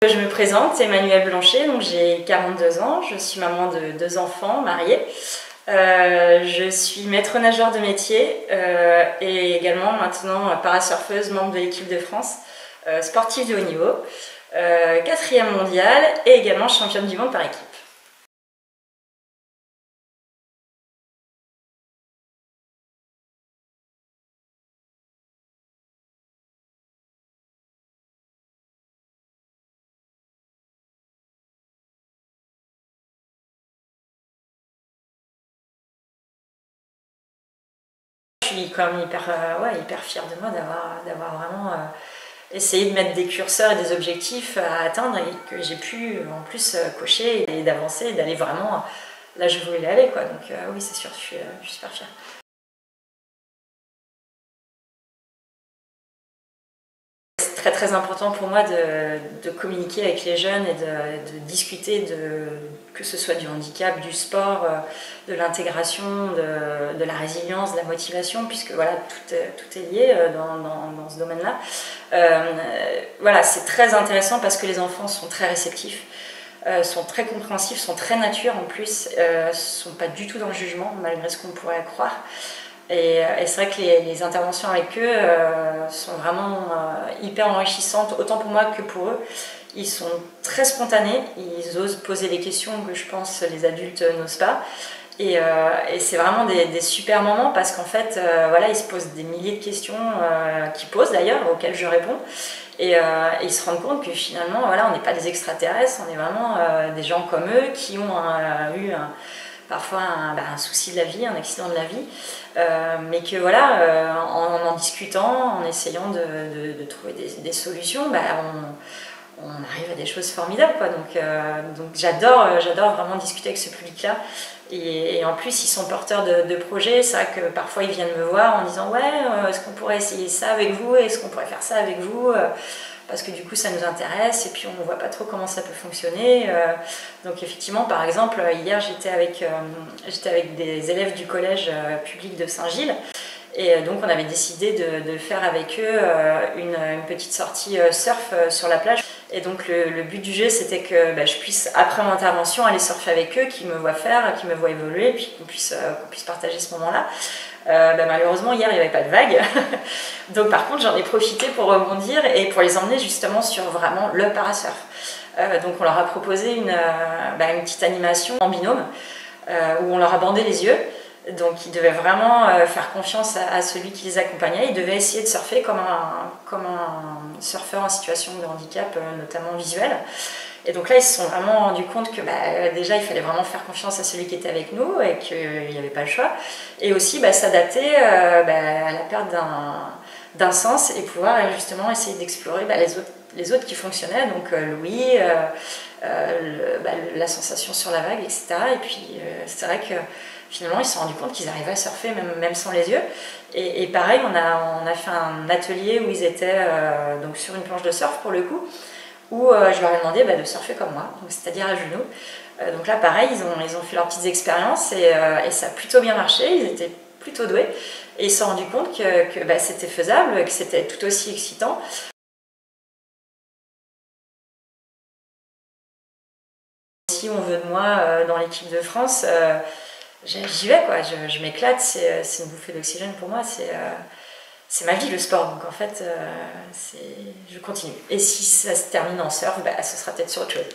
Je me présente, Emmanuelle Blanchet, donc j'ai 42 ans, je suis maman de 2 enfants, mariée. Je suis maître nageur de métier et également maintenant parasurfeuse, membre de l'équipe de France, sportive de haut niveau, 4e mondiale et également championne du monde par équipe. Je suis quand même hyper fière de moi d'avoir vraiment essayé de mettre des curseurs et des objectifs à atteindre et que j'ai pu en plus cocher et d'avancer et d'aller vraiment là où je voulais aller, quoi. Donc oui, c'est sûr, je suis super fière. C'est très important pour moi de communiquer avec les jeunes et de discuter que ce soit du handicap, du sport, de l'intégration, de la résilience, de la motivation, puisque voilà, tout est lié dans ce domaine-là. Voilà, c'est très intéressant parce que les enfants sont très réceptifs, sont très compréhensifs, sont très nature en plus, ne sont pas du tout dans le jugement, malgré ce qu'on pourrait croire. Et c'est vrai que les interventions avec eux sont vraiment hyper enrichissantes, autant pour moi que pour eux. Ils sont très spontanés, ils osent poser des questions que je pense les adultes n'osent pas. Et c'est vraiment des super moments parce qu'en fait, voilà, ils se posent des milliers de questions qu'ils posent d'ailleurs, auxquelles je réponds. Et ils se rendent compte que finalement, voilà, on n'est pas des extraterrestres, on est vraiment des gens comme eux qui ont eu parfois un souci de la vie, un accident de la vie, mais que voilà, en discutant, en essayant de trouver des solutions, on arrive à des choses formidables, quoi. Donc j'adore vraiment discuter avec ce public-là. Et en plus, ils sont porteurs de projets. C'est vrai que parfois ils viennent me voir en disant « Ouais, est-ce qu'on pourrait essayer ça avec vous? Est-ce qu'on pourrait faire ça avec vous ?» Parce que du coup ça nous intéresse et puis on ne voit pas trop comment ça peut fonctionner. Donc effectivement, par exemple, hier j'étais avec des élèves du collège public de Saint-Gilles et donc on avait décidé de faire avec eux une petite sortie surf sur la plage. Et donc le but du jeu, c'était que je puisse, après mon intervention, aller surfer avec eux, qu'ils me voient faire, qu'ils me voient évoluer, puis qu'on puisse partager ce moment-là. Malheureusement, hier, il n'y avait pas de vagues. Donc par contre, j'en ai profité pour rebondir et pour les emmener justement sur vraiment le parasurf. Donc on leur a proposé une petite animation en binôme où on leur a bandé les yeux. Donc ils devaient vraiment faire confiance à celui qui les accompagnait. Ils devaient essayer de surfer comme un surfeur en situation de handicap, notamment visuel. Et donc là, ils se sont vraiment rendus compte que déjà, il fallait vraiment faire confiance à celui qui était avec nous et qu'il n'y avait pas le choix. Et aussi s'adapter à la perte d'un sens et pouvoir justement essayer d'explorer les autres qui fonctionnaient. Donc l'ouïe, la sensation sur la vague, etc. Et puis c'est vrai que finalement, ils se sont rendus compte qu'ils arrivaient à surfer même sans les yeux. Et pareil, on a fait un atelier où ils étaient donc sur une planche de surf pour le coup, où je leur ai demandé de surfer comme moi, c'est-à-dire à genoux. Donc là, pareil, ils ont fait leurs petites expériences et ça a plutôt bien marché, ils étaient plutôt doués. Et ils se sont rendus compte que c'était faisable, que c'était tout aussi excitant. Si on veut de moi dans l'équipe de France, j'y vais, quoi. Je m'éclate, c'est une bouffée d'oxygène pour moi, c'est ma vie le sport, donc en fait je continue. Et si ça se termine en surf, ce sera peut-être sur autre chose.